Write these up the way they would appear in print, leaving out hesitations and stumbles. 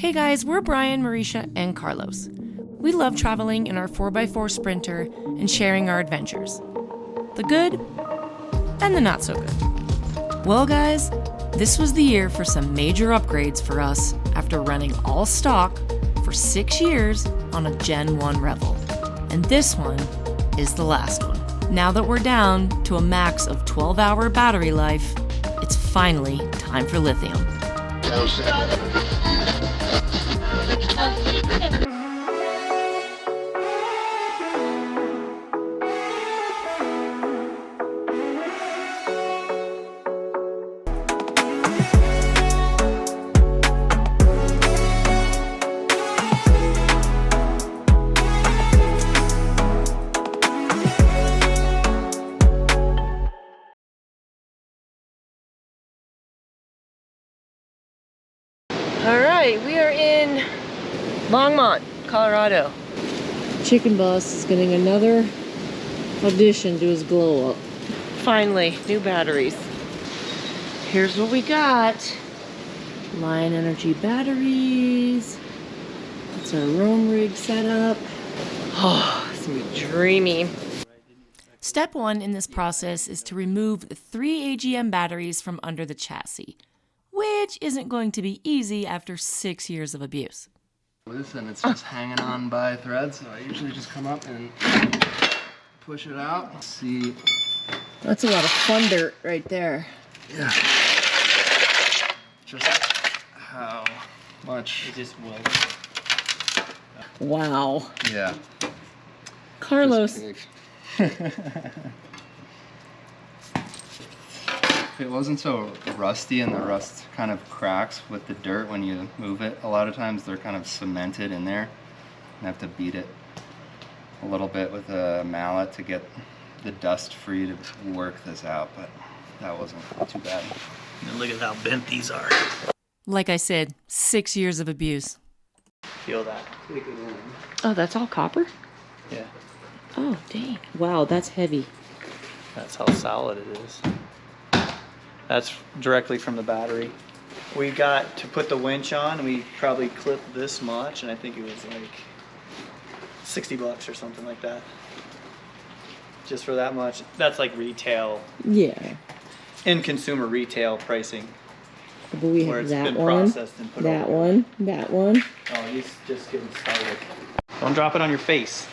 Hey guys, we're Brian, Marisha, and Carlos. We love traveling in our 4x4 Sprinter and sharing our adventures. The good and the not so good. Well guys, this was the year for some major upgrades for us after running all stock for 6 years on a Gen 1 Revel. And this one is the last one. Now that we're down to a max of 12-hour battery life, it's finally time for lithium. Alright, we are in Longmont, Colorado. Chicken Boss is getting another addition to his glow up. Finally, new batteries. Here's what we got. Lion Energy batteries. That's our roam rig setup. Oh, it's gonna be dreamy. Step 1 in this process is to remove the 3 AGM batteries from under the chassis, which isn't going to be easy after 6 years of abuse. And it's just hanging on by threads, so I usually just come up and push it out. Let's see. That's a lot of fun dirt right there. Yeah. Just how much. It just will. Wow. Yeah. Carlos. If it wasn't so rusty and the rust kind of cracks with the dirt when you move it, a lot of times they're kind of cemented in there. You have to beat it a little bit with a mallet to get the dust free to work this out, but that wasn't too bad. And look at how bent these are. Like I said, 6 years of abuse. Feel that. Oh, that's all copper? Yeah. Oh, dang. Wow, that's heavy. That's how solid it is. That's directly from the battery. We got to put the winch on, we probably clipped this much, and I think it was like $60 or something like that. Just for that much. That's like retail. Yeah. In consumer retail pricing. But we where have it's that been one, processed and put that over. one, that one. Oh, he's just getting started. Don't drop it on your face.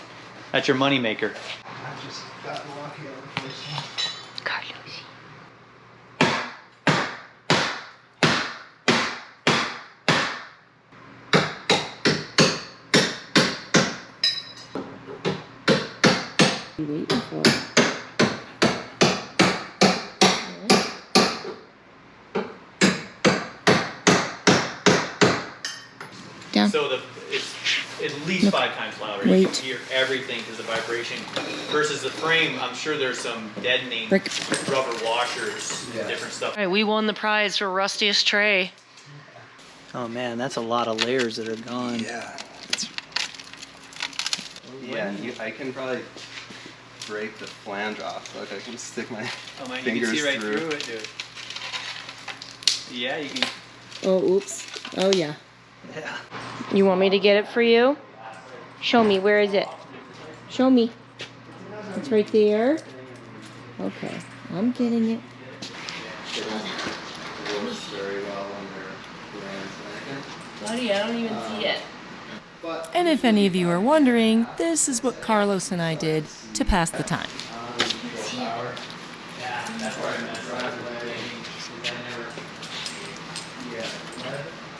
That's your money maker. I just got lucky on the first one. Carlos. What are you waiting for? Down. So it's at least 5 times louder. Wait. You can hear everything because of the vibration. Versus the frame, I'm sure there's some deadening Brick. rubber washers, different stuff. All right, we won the prize for rustiest tray. Oh man, that's a lot of layers that are gone. Yeah. Yeah, I can probably break the flange off. Like I can stick my Oh man, you fingers can see right through. through it, dude. Yeah, you can. Oh, oops. Oh, yeah. Yeah. You want me to get it for you? Show me. Where is it? Show me. It's right there. Okay. I'm getting it. Works very well when they're grand. Buddy, I don't even see it. And if any of you are wondering, this is what Carlos and I did to pass the time.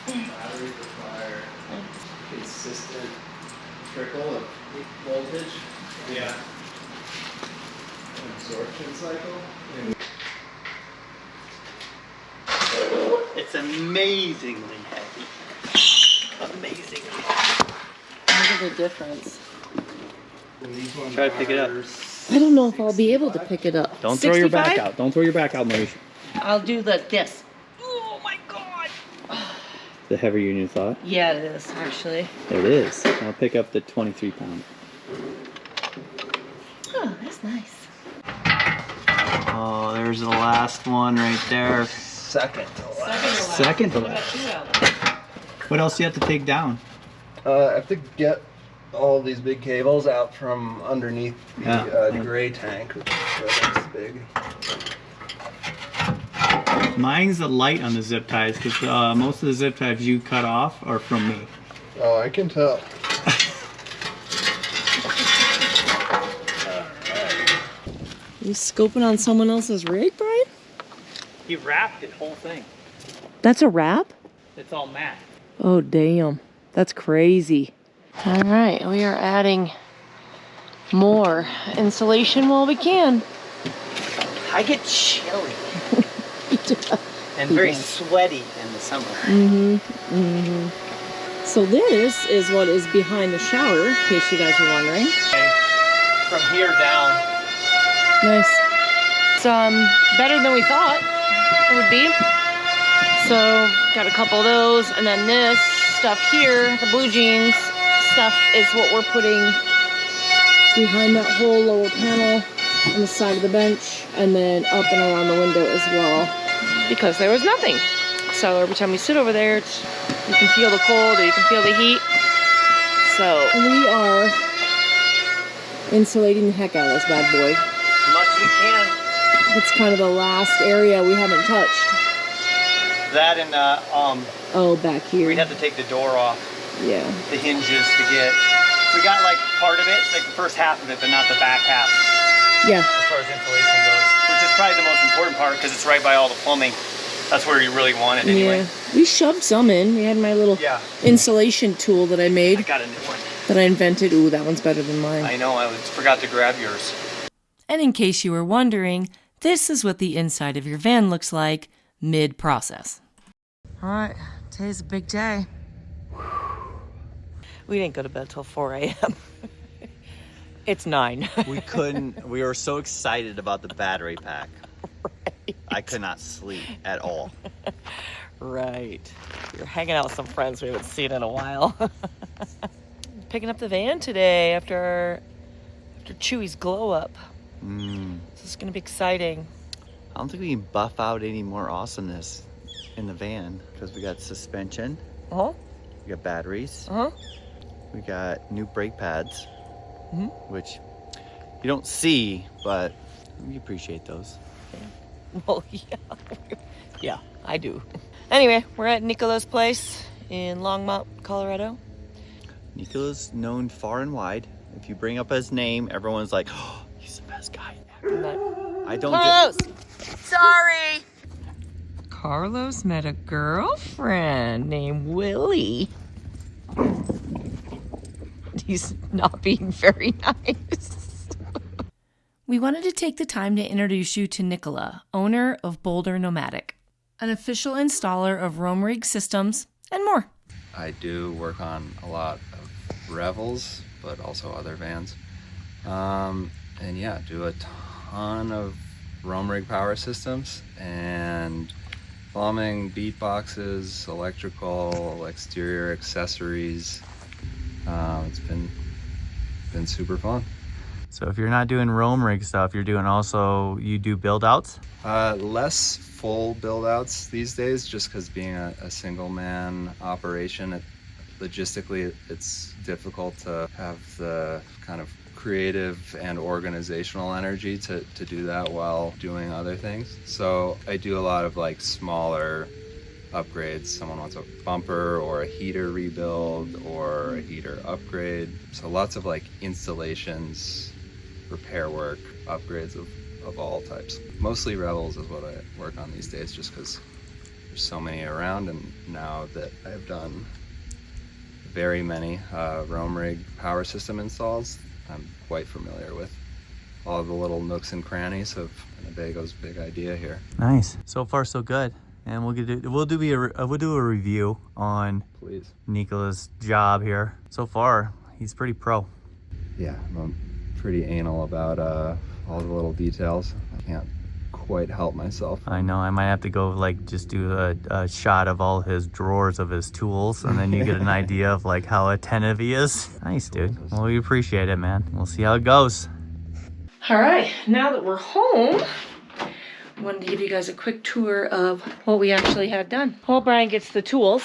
Batteries require consistent trickle of voltage. Yeah. Absorption cycle. It's amazingly heavy. Amazingly heavy. Look at the difference. Try to pick it up. I don't know if I'll be able to pick it up. Don't throw your back 65? out. Don't throw your back out, Marisha. I'll do this. Oh my god. The heavier you thought. Yeah, it is, actually. It is. I'll pick up the 23 pound. Oh, that's nice. Oh, there's the last one right there. Second to last. Second to last. What else do you have to take down? I have to get all these big cables out from underneath the gray tank. That's big. Mine's the light on the zip ties because most of the zip ties you cut off are from me. Oh, I can tell. You scoping on someone else's rig, Brian? He wrapped the whole thing. That's a wrap? It's all matte. Oh, damn. That's crazy. All right, we are adding more insulation while we can. I get chilly. And very sweaty in the summer. So this is what is behind the shower, in case you guys were wondering. Okay. From here down. Nice. It's better than we thought it would be. So got a couple of those, and then this stuff here, the blue jeans stuff, is what we're putting behind that whole lower panel on the side of the bench, and then up and around the window as well, because there was nothing. So every time we sit over there, you can feel the cold or you can feel the heat. So we are insulating the heck out of this bad boy. As much as we can. It's kind of the last area we haven't touched. That and oh, back here. we'd have to take the door off. Yeah. The hinges to get. We got like part of it, like the first half of it, but not the back half. Yeah. As far as insulation goes, which is probably the most important part because it's right by all the plumbing. That's where you really want it anyway. Yeah. We shoved some in. We had my little insulation tool that I made. I got a new one. That I invented. Ooh, that one's better than mine. I know. I forgot to grab yours. And in case you were wondering, this is what the inside of your van looks like mid-process. All right, today's a big day. We didn't go to bed till 4 a.m. It's 9. We were so excited about the battery pack. Right. I could not sleep at all. Right. We were hanging out with some friends we haven't seen in a while. Picking up the van today after Chewy's glow up. This is gonna be exciting. I don't think we can buff out any more awesomeness in the van because we got suspension, Uh-huh. we got batteries, Uh-huh. we got new brake pads, which you don't see, but we appreciate those. Well, yeah. Yeah, I do. Anyway, we're at Nikola's place in Longmont, Colorado. Nikola's known far and wide. If you bring up his name, everyone's like, oh, he's the best guy ever. I don't Carlos! Sorry! Carlos met a girlfriend named Willie. He's not being very nice. We wanted to take the time to introduce you to Nikola, owner of Boulder Nomadic, an official installer of Roam Rig systems, and more. I do work on a lot of Revels, but also other vans. And yeah, do a ton of Roam Rig power systems and plumbing, beatboxes, electrical, exterior accessories. It's been super fun. So if you're not doing Roam Rig stuff, you do build outs? Less full build outs these days, just because being a single man operation, logistically it's difficult to have the kind of creative and organizational energy to do that while doing other things. So I do a lot of like smaller upgrades. Someone wants a bumper or a heater rebuild or a heater upgrade. So lots of like installations, repair work, upgrades of all types. Mostly Revels is what I work on these days, just because there's so many around, and now that I've done very many Roam Rig power system installs, I'm quite familiar with all the little nooks and crannies of Winnebago's big idea here. Nice. So far, so good. And we'll do a review on Please. Nikola's job here. So far, he's pretty pro. Yeah, I'm pretty anal about all the little details. I can't quite help myself. I know, I might have to go just do a shot of all his drawers of his tools, and then you get an idea of like how attentive he is. Nice, dude. Well, we appreciate it, man. We'll see how it goes. All right, now that we're home, I wanted to give you guys a quick tour of what we actually had done. While Brian gets the tools,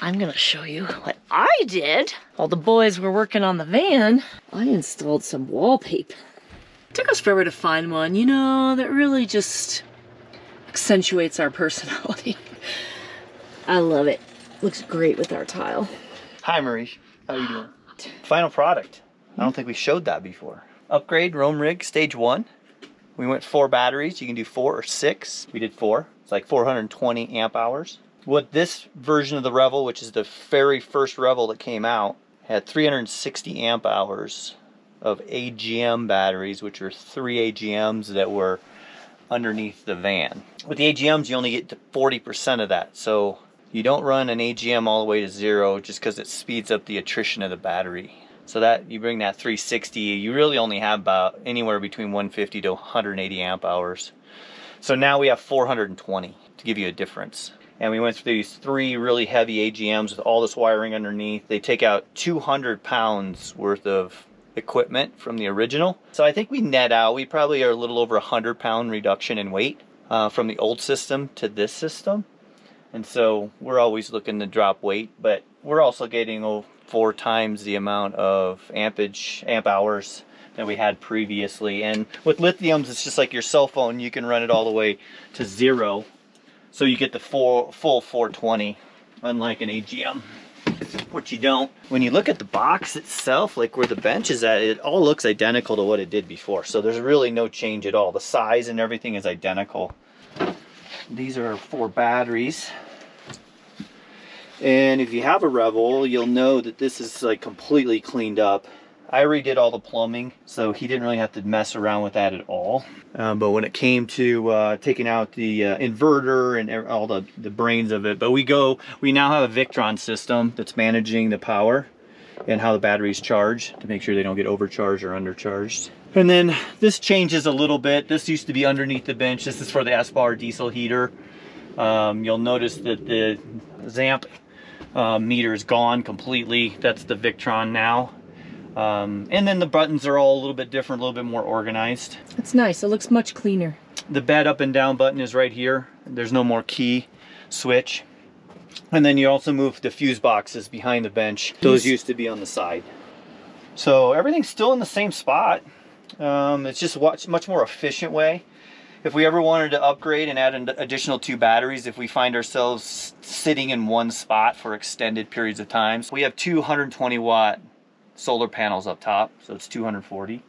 I'm gonna show you what I did. While the boys were working on the van, I installed some wallpaper. It took us forever to find one, you know, that really just accentuates our personality. I love it. Looks great with our tile. Hi, Marie. How you doing? Final product. I don't think we showed that before. Upgrade Roam Rig Stage 1. We went 4 batteries. You can do 4 or 6. We did 4. It's like 420 amp hours. What this version of the Revel, which is the very first Revel that came out, had 360 amp hours of AGM batteries, which are 3 AGMs that were underneath the van. With the AGMs, you only get to 40% of that. So you don't run an AGM all the way to 0 just because it speeds up the attrition of the battery. So that you bring that 360, you really only have about anywhere between 150 to 180 amp hours. So now we have 420 to give you a difference. And we went through these 3 really heavy AGMs with all this wiring underneath. They take out 200 pounds worth of equipment from the original. So I think we net out, we probably are a little over 100-pound reduction in weight from the old system to this system. And so we're always looking to drop weight, but we're also getting 4 times the amount of amp hours that we had previously. And with lithiums, it's just like your cell phone. You can run it all the way to 0. So you get the full 420, unlike an AGM, which you don't. When you look at the box itself, like where the bench is at, it all looks identical to what it did before. So there's really no change at all. The size and everything is identical. These are 4 batteries. And if you have a Revel, you'll know that this is like completely cleaned up. I redid all the plumbing, so he didn't really have to mess around with that at all. But when it came to taking out the inverter and all the brains of it, but we now have a Victron system that's managing the power and how the batteries charge to make sure they don't get overcharged or undercharged. And then this changes a little bit. This used to be underneath the bench. This is for the S-bar diesel heater. You'll notice that the Zamp meter is gone completely. That's the Victron now. And then the buttons are all a little bit different, a little bit more organized. It's nice. It looks much cleaner. The bed up and down button is right here. There's no more key switch. And then you also move the fuse boxes behind the bench. Those used to be on the side. So everything's still in the same spot. It's just a much more efficient way. If we ever wanted to upgrade and add an additional 2 batteries, if we find ourselves sitting in one spot for extended periods of time, we have 220 watt solar panels up top, so it's 240,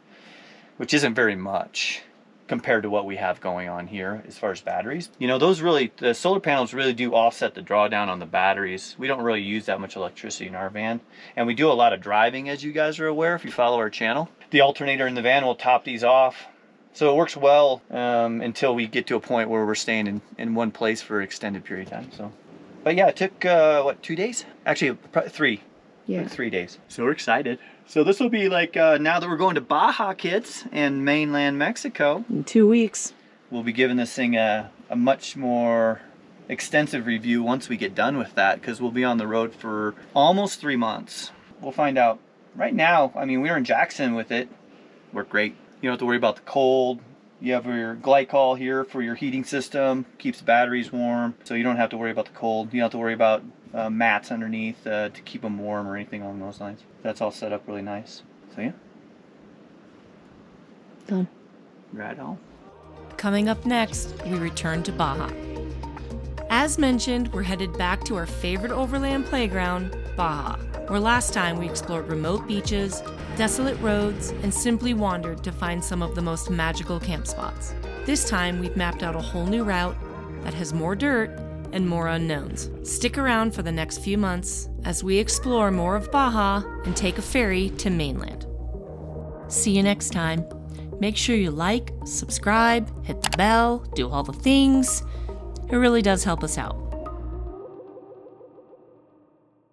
which isn't very much compared to what we have going on here as far as batteries. You know, the solar panels really do offset the drawdown on the batteries. We don't really use that much electricity in our van, and we do a lot of driving, as you guys are aware if you follow our channel. The alternator in the van will top these off, so it works well until we get to a point where we're staying in one place for an extended period of time. So, but yeah, it took what, 2 days? Actually, probably 3. Yeah. Like 3 days. So we're excited. So this will be like, now that we're going to Baja, kids, and mainland Mexico. In 2 weeks. We'll be giving this thing a much more extensive review once we get done with that, because we'll be on the road for almost 3 months. We'll find out. Right now, I mean, we were in Jackson with it. Worked great. You don't have to worry about the cold. You have your glycol here for your heating system. Keeps the batteries warm, so you don't have to worry about the cold. You don't have to worry about mats underneath to keep them warm or anything along those lines. That's all set up really nice. So yeah. Done. Right on. Coming up next, we return to Baja. As mentioned, we're headed back to our favorite overland playground, Baja, where last time we explored remote beaches, desolate roads, and simply wandered to find some of the most magical camp spots. This time, we've mapped out a whole new route that has more dirt and more unknowns. Stick around for the next few months as we explore more of Baja and take a ferry to mainland. See you next time. Make sure you like, subscribe, hit the bell, do all the things. It really does help us out.